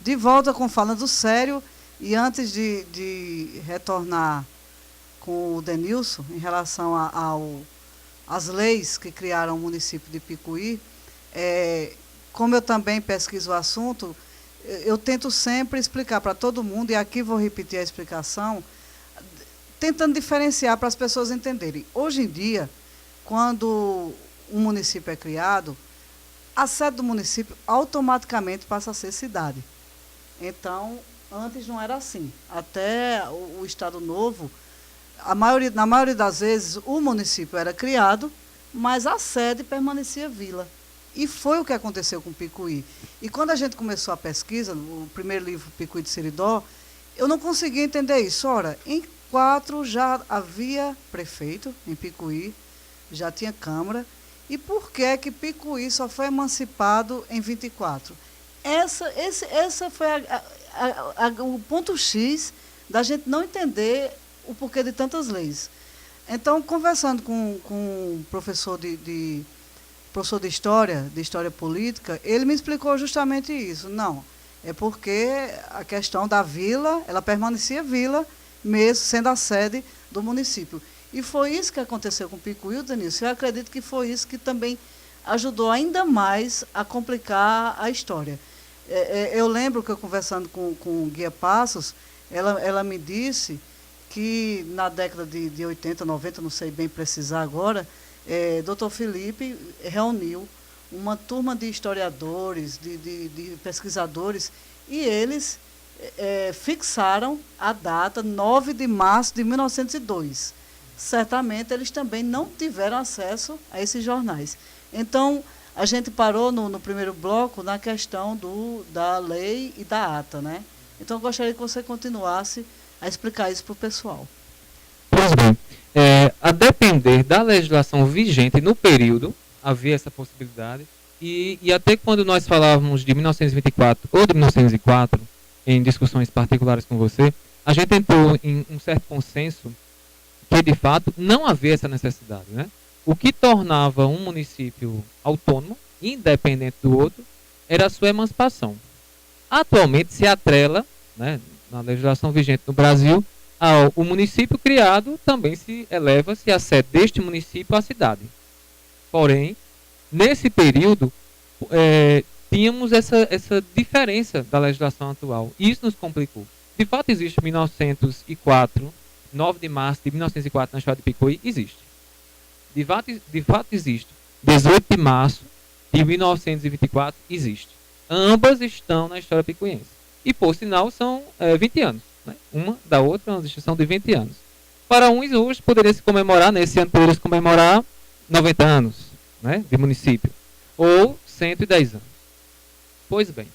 de volta com Falando Sério, e antes de retornar com o Denilson, em relação às leis que criaram o município de Picuí, como eu também pesquiso o assunto, eu tento sempre explicar para todo mundo, e aqui vou repetir a explicação, tentando diferenciar para as pessoas entenderem. Hoje em dia, quando um município é criado, a sede do município automaticamente passa a ser cidade. Então, antes não era assim. Até o Estado Novo, na maioria das vezes, o município era criado, mas a sede permanecia vila. E foi o que aconteceu com Picuí. E quando a gente começou a pesquisa, o primeiro livro, Picuí de Seridó, eu não conseguia entender isso. Ora, em 4 já havia prefeito, em Picuí, já tinha Câmara. E por que é que Picuí só foi emancipado em 24? Essa foi o ponto X da gente não entender o porquê de tantas leis. Então, conversando com um professor professor de História Política, ele me explicou justamente isso. Não, é porque a questão da vila, ela permanecia vila, mesmo sendo a sede do município. E foi isso que aconteceu com Picuí, Denilson. Eu acredito que foi isso que também ajudou ainda mais a complicar a história. Eu lembro que eu conversando com o Guia Passos, ela me disse que na década de 80, 90, não sei bem precisar agora, Dr. Felipe reuniu uma turma de historiadores, de pesquisadores, e eles fixaram a data 9 de março de 1902. Certamente eles também não tiveram acesso a esses jornais. Então, a gente parou no primeiro bloco na questão da lei e da ata, né? Então, eu gostaria que você continuasse a explicar isso para o pessoal. Pois bem, a depender da legislação vigente no período, havia essa possibilidade, e até quando nós falávamos de 1924 ou de 1904, em discussões particulares com você, a gente entrou em um certo consenso que, de fato, não havia essa necessidade, né? O que tornava um município autônomo, independente do outro, era a sua emancipação. Atualmente se atrela, né, na legislação vigente no Brasil, o município criado também eleva-se a sede deste município à cidade. Porém, nesse período, tínhamos essa diferença da legislação atual. E isso nos complicou. De fato, existe 1904, 9 de março de 1904 na história de Picuí, existe. De fato existe. 18 de março de 1924, existe. Ambas estão na história picuiense. E, por sinal, são 20 anos. Né? Uma da outra, uma distinção de 20 anos. Para uns, hoje, poderia se comemorar, nesse ano poderia se comemorar 90 anos, né, de município. Ou 110 anos. Pois bem,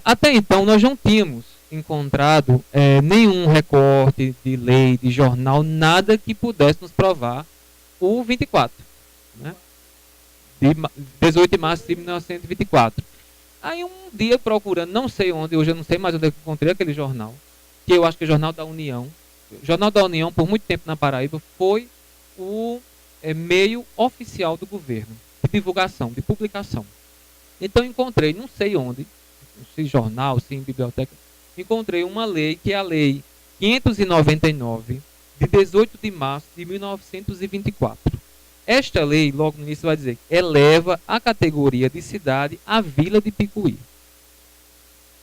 até então nós não tínhamos encontrado nenhum recorte de lei, de jornal, nada que pudesse nos provar o 24, né? De 18 de março de 1924. Aí um dia procurando, não sei onde, hoje eu não sei mais onde eu encontrei aquele jornal, que eu acho que é o Jornal da União. O Jornal da União, por muito tempo na Paraíba, foi o meio oficial do governo, de divulgação, de publicação. Então encontrei, não sei onde, se jornal, se em biblioteca, encontrei uma lei, que é a Lei 599, de 18 de março de 1924. Esta lei, logo no início, vai dizer que eleva a categoria de cidade a Vila de Picuí.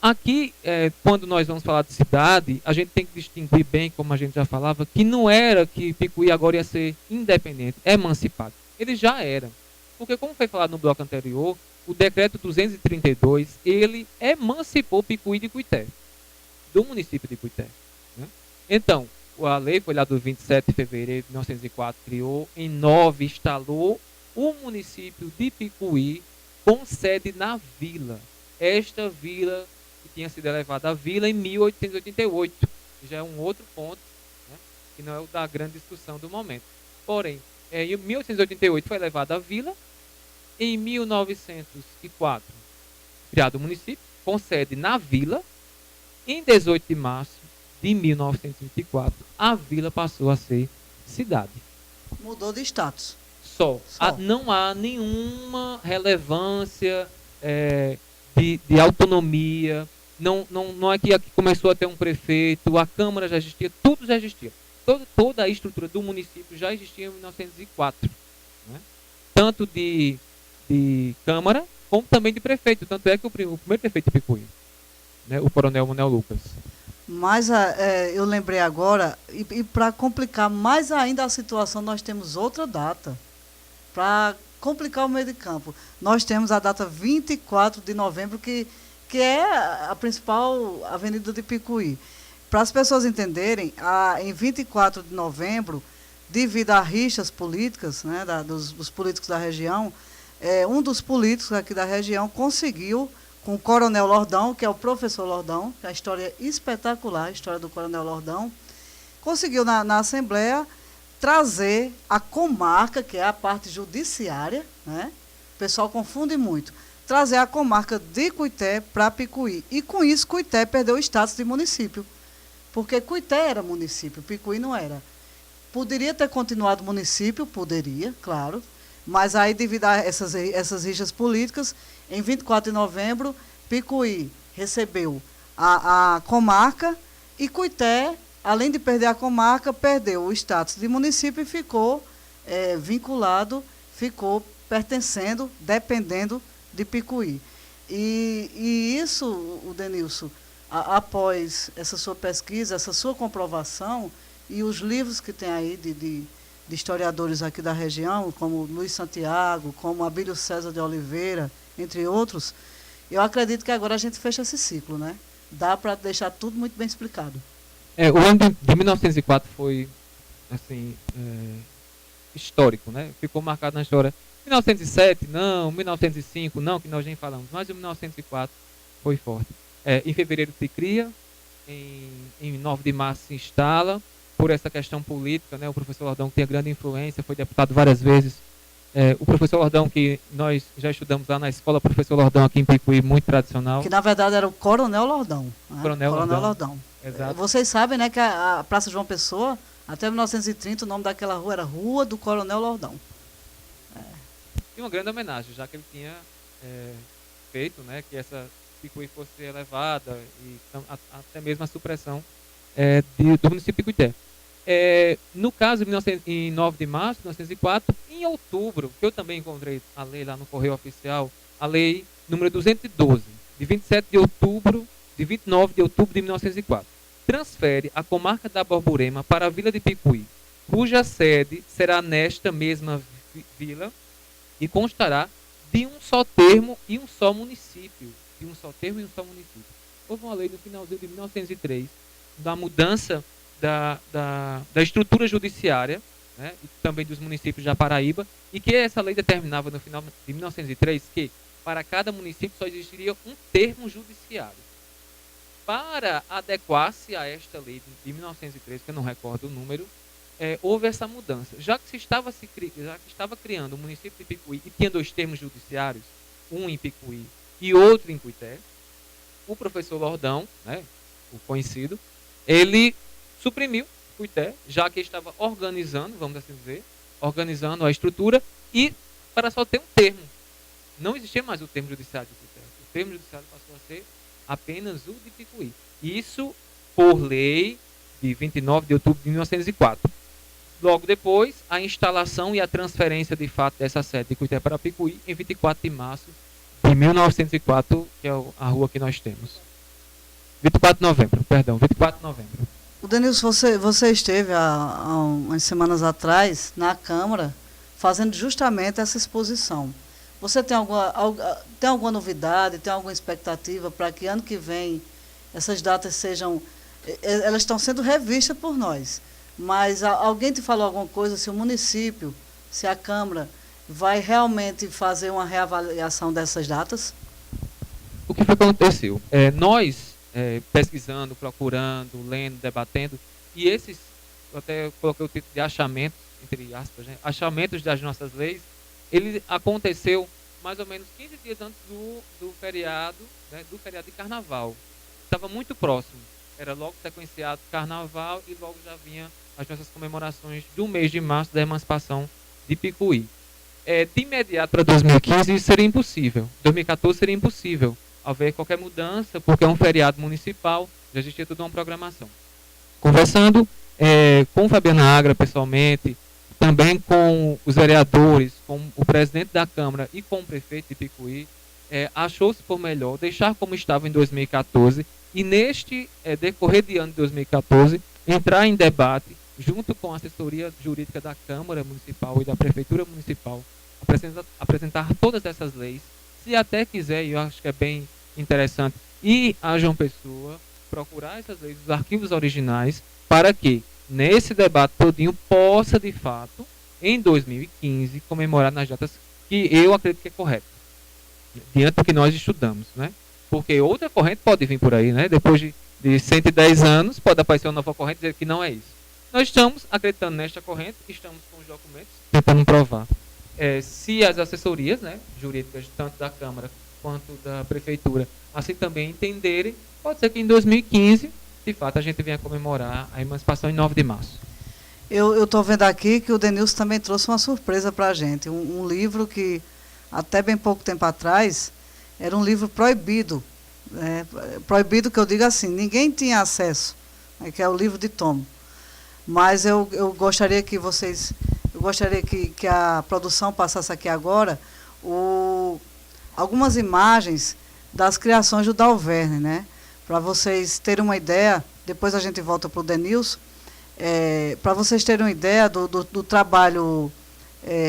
Aqui, quando nós vamos falar de cidade, a gente tem que distinguir bem, como a gente já falava, que não era que Picuí agora ia ser independente, emancipado. Ele já era. Porque, como foi falado no bloco anterior, o decreto 232, ele emancipou Picuí de Cuité, do município de Cuité. Né? Então, a lei foi lá do 27 de fevereiro de 1904, criou, em 9 instalou o município de Picuí com sede na vila. Esta vila que tinha sido elevada à vila em 1888, que já é um outro ponto, né, que não é o da grande discussão do momento. Porém, em 1888 foi elevada à vila, em 1904 criado o município com sede na vila. Em 18 de março de 1924, a vila passou a ser cidade. Mudou de status. Só. Não há nenhuma relevância de autonomia, Não é que aqui começou a ter um prefeito, a Câmara já existia, tudo já existia. Toda a estrutura do município já existia em 1904. Né? Tanto de Câmara, como também de prefeito. Tanto é que o primeiro prefeito de Picuí, né, o coronel Manuel Lucas. Mas eu lembrei agora, e para complicar mais ainda a situação, nós temos outra data. Para complicar o meio de campo. Nós temos a data 24 de novembro, que é a principal avenida de Picuí. Para as pessoas entenderem, em 24 de novembro, devido a rixas políticas, né, dos políticos da região, um dos políticos aqui da região conseguiu, com o Coronel Lordão, que é o professor Lordão, que é a história espetacular, a história do Coronel Lordão, conseguiu na Assembleia trazer a comarca, que é a parte judiciária, né? O pessoal confunde muito, trazer a comarca de Cuité para Picuí. E com isso, Cuité perdeu o status de município, porque Cuité era município, Picuí não era. Poderia ter continuado município, poderia, claro, mas aí, devido a essas rixas políticas, em 24 de novembro, Picuí recebeu a comarca e Cuité, além de perder a comarca, perdeu o status de município e ficou vinculado, ficou pertencendo, dependendo de Picuí. E isso, o Denilson, após essa sua pesquisa, essa sua comprovação, e os livros que tem aí de historiadores aqui da região, como Luiz Santiago, como Abílio César de Oliveira, entre outros, eu acredito que agora a gente fecha esse ciclo, né? Dá para deixar tudo muito bem explicado. O ano de 1904 foi, assim, histórico, né? Ficou marcado na história. 1907, não. 1905, não, que nós nem falamos. Mas em 1904 foi forte. Em fevereiro se cria, em 9 de março se instala, por essa questão política, né? O professor Lordão, que tem grande influência, foi deputado várias vezes. O professor Lordão, que nós já estudamos lá na escola, professor Lordão aqui em Picuí, muito tradicional. Que na verdade era o Coronel Lordão. Né? Coronel Lordão. Exato. Vocês sabem, né, que a Praça João Pessoa, até 1930, o nome daquela rua era Rua do Coronel Lordão. E uma grande homenagem, já que ele tinha feito, né, que essa Picuí fosse elevada e até mesmo a supressão do município de Picuité. No caso, em 9 de março de 1904, em outubro, que eu também encontrei a lei lá no Correio Oficial, a lei número 212, de 27 de outubro, de 29 de outubro de 1904, transfere a comarca da Borborema para a vila de Picuí, cuja sede será nesta mesma vila e constará de um só termo e um só município. De um só termo e um só município. Houve uma lei no finalzinho de 1903, da mudança da estrutura judiciária, né, e também dos municípios da Paraíba, e que essa lei determinava no final de 1903 que para cada município só existiria um termo judiciário. Para adequar-se a esta lei de 1903, que eu não recordo o número, houve essa mudança. Já que estava criando o município de Picuí e tinha 2 termos judiciários, um em Picuí e outro em Cuité, o professor Lordão, né, o conhecido, ele suprimiu Cuité, já que estava organizando, vamos assim dizer, organizando a estrutura, e para só ter um termo. Não existia mais o termo judiciário de Cuité. O termo judiciário passou a ser apenas o de Picuí. Isso por lei de 29 de outubro de 1904. Logo depois, a instalação e a transferência de fato dessa sede de Cuité para Picuí em 24 de março de 1904, que é a rua que nós temos. 24 de novembro. O Denilson, você esteve há umas semanas atrás na Câmara fazendo justamente essa exposição. Você tem alguma novidade, tem alguma expectativa para que ano que vem essas datas elas estão sendo revistas por nós, mas alguém te falou alguma coisa, se o município, se a Câmara vai realmente fazer uma reavaliação dessas datas? O que foi que aconteceu? Nós, pesquisando, procurando, lendo, debatendo, e eu até coloquei o título de achamentos, entre aspas, né? Achamentos das nossas leis, ele aconteceu mais ou menos 15 dias antes do feriado, né, do feriado de Carnaval. Estava muito próximo. Era logo sequenciado Carnaval e logo já vinha as nossas comemorações do mês de março da emancipação de Picuí. De imediato para 2015 isso seria impossível. 2014 seria impossível. haver qualquer mudança, porque é um feriado municipal, já existia toda uma programação. Conversando com o Fabiana Agra pessoalmente, também com os vereadores, com o presidente da Câmara e com o prefeito de Picuí, achou-se por melhor deixar como estava em 2014 e neste decorrer de ano de 2014 entrar em debate junto com a assessoria jurídica da Câmara Municipal e da Prefeitura Municipal, apresentar todas essas leis, se até quiser, e eu acho que é bem interessante, ir a João Pessoa, procurar essas leis, os arquivos originais, para que nesse debate todinho possa, de fato, em 2015, comemorar nas datas que eu acredito que é correto, diante do que nós estudamos, né? Porque outra corrente pode vir por aí, né? Depois de 110 anos, pode aparecer uma nova corrente e dizer que não é isso. Nós estamos acreditando nesta corrente, estamos com os documentos, tentando provar. Se as assessorias, né, jurídicas, tanto da Câmara quanto da Prefeitura, assim também entenderem, pode ser que em 2015, de fato, a gente venha comemorar a emancipação em 9 de março. Eu estou vendo aqui que o Denilson também trouxe uma surpresa para a gente. Um livro que, até bem pouco tempo atrás, era um livro proibido. Proibido que eu digo assim, ninguém tinha acesso, que é o livro de Tomo. Mas eu gostaria que vocês... Eu gostaria que a produção passasse aqui agora algumas imagens das criações do Dalverne, né? Para vocês terem uma ideia, depois a gente volta para o Denilson, para vocês terem uma ideia do trabalho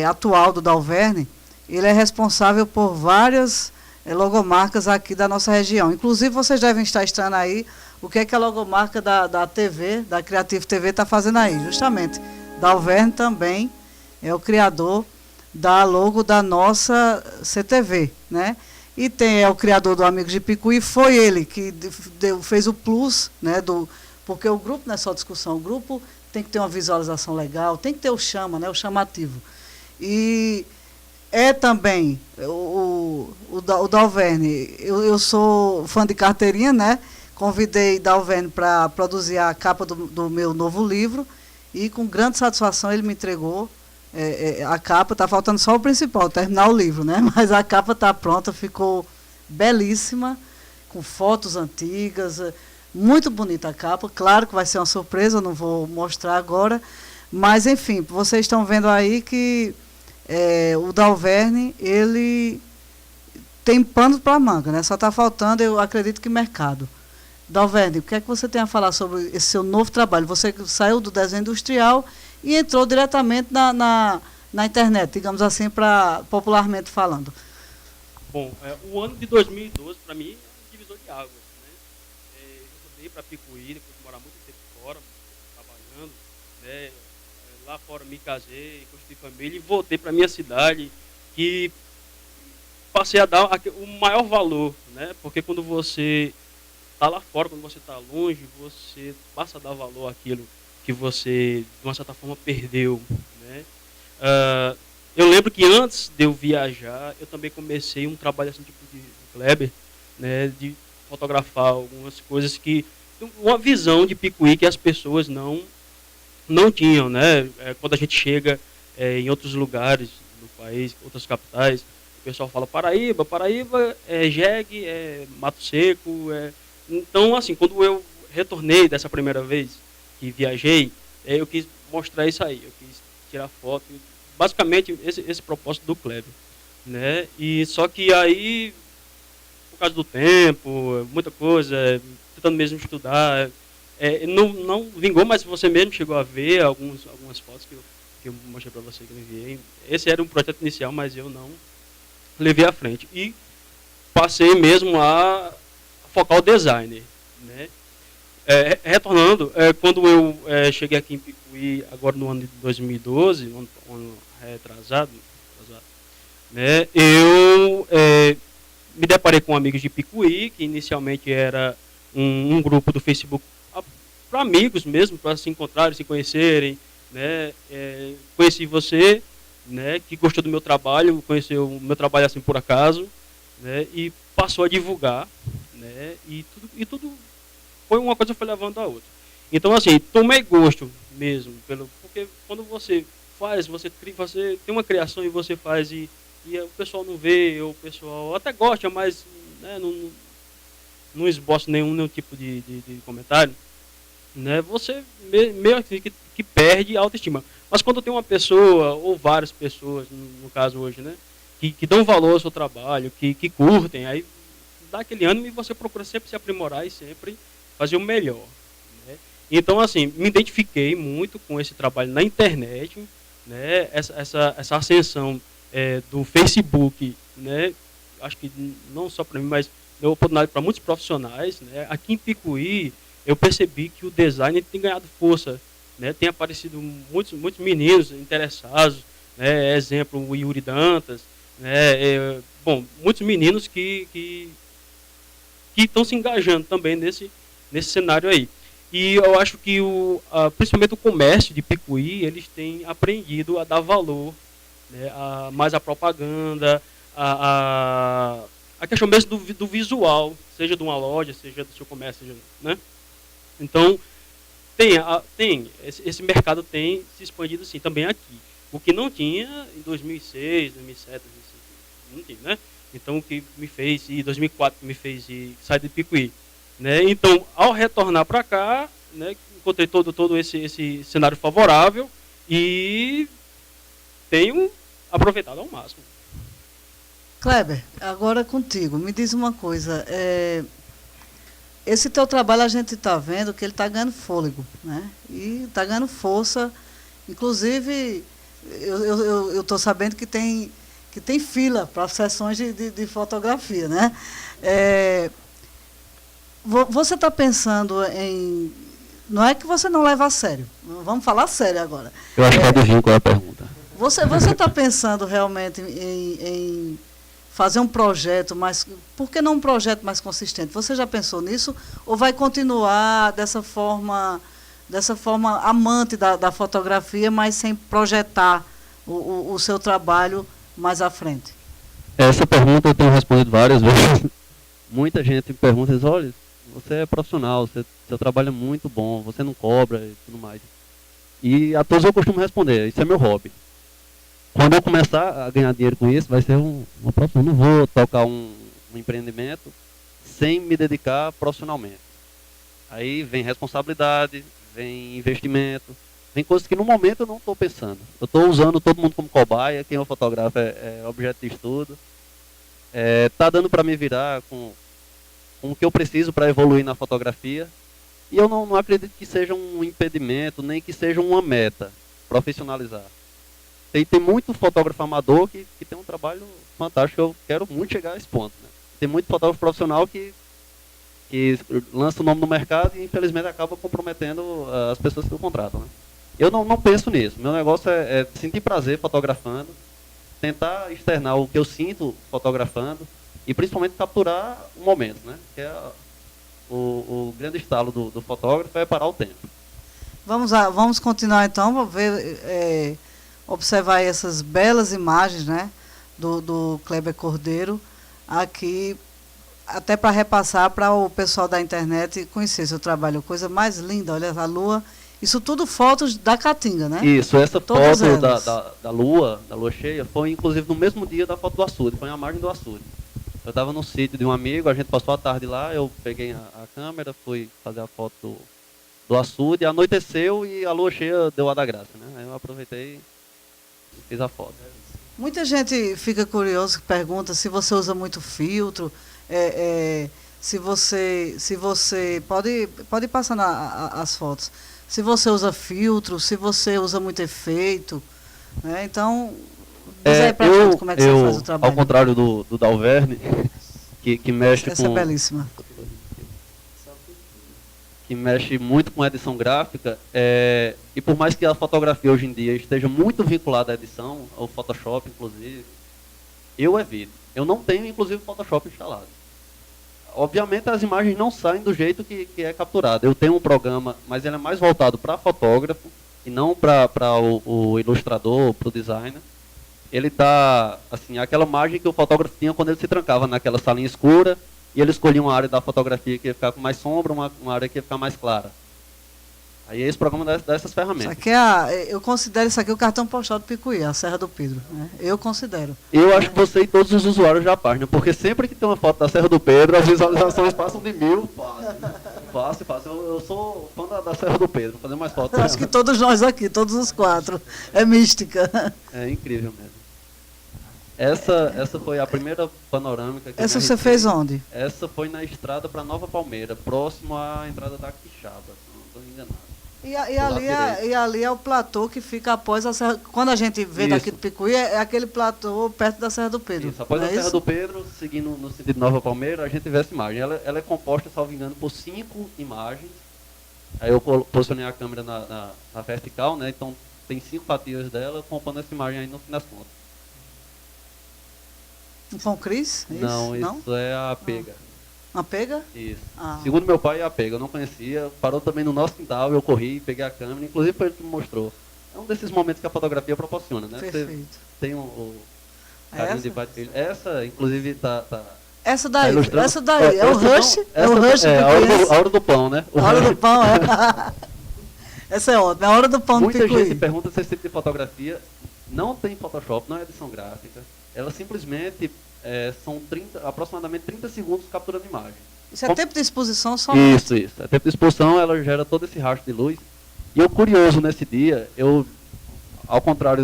atual do Dalverne. Ele é responsável por várias logomarcas aqui da nossa região. Inclusive, vocês devem estar estranhando aí o que é que a logomarca da TV, da Creative TV, está fazendo aí, justamente. Dalverne também é o criador da logo da nossa CTV, né? E é o criador do Amigos de Picuí, foi ele que fez o plus, né? Porque o grupo não é só discussão, o grupo tem que ter uma visualização legal, tem que ter o chama, né? O chamativo. E é também o Dalverne, eu sou fã de carteirinha, né? Convidei Dalverne para produzir a capa do meu novo livro, e com grande satisfação ele me entregou a capa. Está faltando só o principal, terminar o livro, né? Mas a capa está pronta, ficou belíssima, com fotos antigas, muito bonita a capa. Claro que vai ser uma surpresa, eu não vou mostrar agora, mas enfim, vocês estão vendo aí que o Dalverne, ele tem pano para manga, né? Só está faltando, eu acredito, que mercado. Dalverne, o que é que você tem a falar sobre esse seu novo trabalho? Você saiu do desenho industrial e entrou diretamente na internet, digamos assim, popularmente falando. Bom, o ano de 2012, para mim, é um divisor de águas, né? Eu voltei para Picuí, depois de morar muito tempo fora, trabalhando, né? Lá fora me casei, construí família e voltei para minha cidade, que passei a dar o maior valor, né? Porque quando você está lá fora, quando você está longe, você passa a dar valor àquilo que você, de uma certa forma, perdeu, né? Eu lembro que antes de eu viajar, eu também comecei um trabalho assim, tipo de Kleber, né? De fotografar algumas coisas uma visão de Picuí que as pessoas não tinham, né? Quando a gente chega em outros lugares do país, outras capitais, o pessoal fala Paraíba é jegue, é mato seco, Então, assim, quando eu retornei dessa primeira vez que viajei, eu quis mostrar isso aí, eu quis tirar foto, basicamente esse propósito do Kleber, né? E só que aí, por causa do tempo, muita coisa, tentando mesmo estudar, não vingou, mas você mesmo chegou a ver algumas fotos que eu mostrei para você, que eu enviei. Esse era um projeto inicial, mas eu não levei à frente. E passei mesmo a focar o designer, né? Retornando, quando eu cheguei aqui em Picuí, agora no ano de 2012, ano retrasado, né? Eu me deparei com amigos de Picuí, que inicialmente era um grupo do Facebook para amigos mesmo, para se encontrarem, se conhecerem, né? Conheci você, né? Que gostou do meu trabalho, conheceu o meu trabalho assim por acaso, né? E passou a divulgar, né? E tudo foi uma coisa foi levando a outra. Então, assim, tomei gosto mesmo, porque quando você faz, você tem uma criação e você faz e o pessoal não vê, ou o pessoal até gosta, mas né, não esboço nenhum tipo de comentário, né, você meio que perde a autoestima. Mas quando tem uma pessoa, ou várias pessoas, no caso hoje, né, que dão valor ao seu trabalho, que curtem, aí dá aquele ânimo e você procura sempre se aprimorar e sempre fazer o melhor. Né? Então, assim, me identifiquei muito com esse trabalho na internet, né, essa ascensão do Facebook, né, acho que não só para mim, mas deu oportunidade para muitos profissionais. Né? Aqui em Picuí, eu percebi que o design tem ganhado força. Né? Tem aparecido muitos meninos interessados, né? Exemplo, o Yuri Dantas, né? Bom, muitos meninos que estão se engajando também nesse cenário aí. E eu acho que principalmente o comércio de Picuí, eles têm aprendido a dar valor, né? Mais a propaganda, a questão mesmo do visual, seja de uma loja, seja do seu comércio, seja, né? Então, esse mercado tem se expandido sim, também aqui. O que não tinha em 2006, 2007, 2005, não tinha, né? Então, o que me fez, em 2004, me fez sair de Picuí. Né? Então, ao retornar para cá, né, encontrei todo esse cenário favorável e tenho aproveitado ao máximo. Kleber, agora contigo, me diz uma coisa, esse teu trabalho a gente está vendo que ele está ganhando fôlego, né? E está ganhando força, inclusive eu estou sabendo que tem fila para sessões de fotografia, né? Você está pensando em... Não é que você não leva a sério, vamos falar sério agora. Eu acho que adivinho qual é a pergunta. Você está pensando realmente em fazer um projeto mais... Por que não um projeto mais consistente? Você já pensou nisso? Ou vai continuar dessa forma amante da fotografia, mas sem projetar o seu trabalho mais à frente? Essa pergunta eu tenho respondido várias vezes. Muita gente me pergunta, olha, você é profissional, seu trabalho é muito bom, você não cobra e tudo mais. E a todos eu costumo responder, isso é meu hobby. Quando eu começar a ganhar dinheiro com isso, vai ser uma profissão. Não vou tocar um empreendimento sem me dedicar profissionalmente. Aí vem responsabilidade, vem investimento, vem coisas que no momento eu não estou pensando. Eu estou usando todo mundo como cobaia, quem eu fotografo é objeto de estudo. Está dando para me virar com o que eu preciso para evoluir na fotografia. E eu não acredito que seja um impedimento, nem que seja uma meta, profissionalizar. Tem muito fotógrafo amador que tem um trabalho fantástico, eu quero muito chegar a esse ponto. Né? Tem muito fotógrafo profissional que lança o nome no mercado e infelizmente acaba comprometendo as pessoas que o contratam. Né? Eu não penso nisso, meu negócio é sentir prazer fotografando, tentar externar o que eu sinto fotografando e principalmente capturar o momento, né? Que é o grande estalo do fotógrafo é parar o tempo. Vamos continuar então, vamos ver... observar essas belas imagens, né, do Kleber Cordeiro, aqui, até para repassar para o pessoal da internet conhecer seu trabalho. Coisa mais linda, olha a lua. Isso tudo fotos da Caatinga, né? Isso, essa Todas foto elas. da lua cheia, foi inclusive no mesmo dia da foto do açude, foi a margem do açude. Eu estava no sítio de um amigo, a gente passou a tarde lá, eu peguei a câmera, fui fazer a foto do açude, anoiteceu e a lua cheia deu a da graça, né? Aí eu aproveitei e fiz a foto. Muita gente fica curioso, pergunta se você usa muito filtro, se você pode passar as fotos, se você usa filtro, se você usa muito efeito, né? Então, diz aí pra gente como é que você faz o trabalho. Ao contrário do Dalverne, que mexe Essa com... é belíssima. Que mexe muito com edição gráfica, e por mais que a fotografia hoje em dia esteja muito vinculada à edição, ao Photoshop inclusive, eu evito. Eu não tenho inclusive Photoshop instalado. Obviamente as imagens não saem do jeito que é capturado. Eu tenho um programa, mas ele é mais voltado para fotógrafo e não para o ilustrador, para o designer. Ele está, assim, aquela imagem que o fotógrafo tinha quando ele se trancava naquela salinha escura, e ele escolhia uma área da fotografia que ia ficar com mais sombra, uma área que ia ficar mais clara. Aí esse programa dá essas Isso ferramentas. aqui eu considero isso aqui o cartão postal do Picuí, a Serra do Pedro. Né? Eu considero. Eu acho que você e todos os usuários da página, porque sempre que tem uma foto da Serra do Pedro, as visualizações passam de 1000. Fácil. Eu sou fã da Serra do Pedro, vou fazer mais fotos. Acho que todos nós aqui, todos os 4. É mística. É incrível mesmo. Essa foi a primeira panorâmica que Essa eu você registrei. fez onde? Essa foi na estrada para Nova Palmeira, próximo à entrada da Quixaba, se não estou enganado. E ali é o platô que fica após a Serra. Quando a gente vê Isso. daqui do Picuí, é aquele platô perto da Serra do Pedro. Isso, após não a é Serra isso? do Pedro, seguindo no sentido de Nova Palmeira, a gente vê essa imagem. Ela é composta, salvo engano, por 5 imagens. Aí eu posicionei a câmera na vertical, né? Então tem 5 fatias dela, compondo essa imagem aí no fim das contas. Com o Cris? Não, isso é a pega. Uma pega? Isso. Ah. Segundo meu pai, é a pega. Eu não conhecia. Parou também no nosso quintal, eu corri, peguei a câmera. Inclusive foi ele que me mostrou. É um desses momentos que a fotografia proporciona, né? Você Perfeito. tem o carinho Essa? de pai de filho. Essa, inclusive, tá Essa daí, ilustrando. essa daí. É o essa Rush. não, É o essa Rush é a Picuiense. hora do pão, né? A hora do pão, é. Essa é ótima. É a hora do pão do Muita Picuí. gente pergunta se esse tipo de fotografia não tem Photoshop, não é edição gráfica. Ela simplesmente são aproximadamente 30 segundos capturando imagem. Isso é tempo de exposição só. Isso. A tempo de exposição, ela gera todo esse rastro de luz. E eu, curioso nesse dia, ao contrário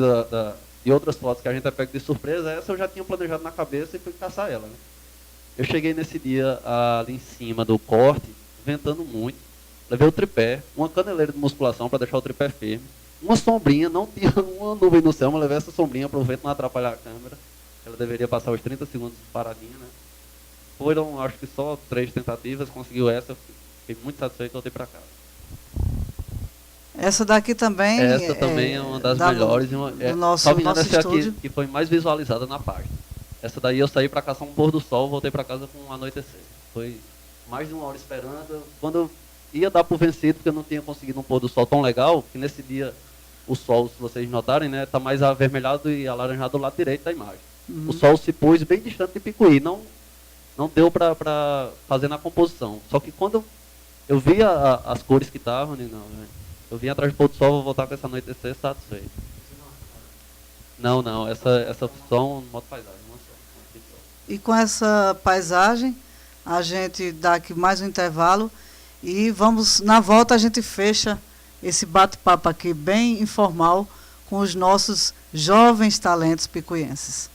de outras fotos que a gente é pego de surpresa, essa eu já tinha planejado na cabeça e fui caçar ela. Né? Eu cheguei nesse dia ali em cima do corte, ventando muito. Levei o tripé, uma caneleira de musculação para deixar o tripé firme. Uma sombrinha, não tinha uma nuvem no céu, mas levei essa sombrinha para o vento não atrapalhar a câmera. Ela deveria passar os 30 segundos paradinha, né? Foram, acho que só 3 tentativas, conseguiu essa, fiquei muito satisfeito e voltei para casa. Essa daqui também. Essa também é uma das melhores. Do nosso salvo engano, essa estúdio. aqui que foi mais visualizada na página. Essa daí eu saí para caçar um pôr do sol, voltei para casa com um anoitecer. Foi mais de 1 hora esperando. Quando eu ia dar por vencido, porque eu não tinha conseguido um pôr do sol tão legal, que nesse dia o sol, se vocês notarem, né, tá mais avermelhado e alaranjado do lado direito da imagem. O sol se pôs bem distante de Picuí, não deu para fazer na composição. Só que quando eu vi as cores que estavam, eu vim atrás do pôr do sol, vou voltar com essa anoitecer satisfeito. Não, essa só um modo paisagem. E com essa paisagem, a gente dá aqui mais um intervalo e na volta a gente fecha esse bate-papo aqui bem informal com os nossos jovens talentos picuienses.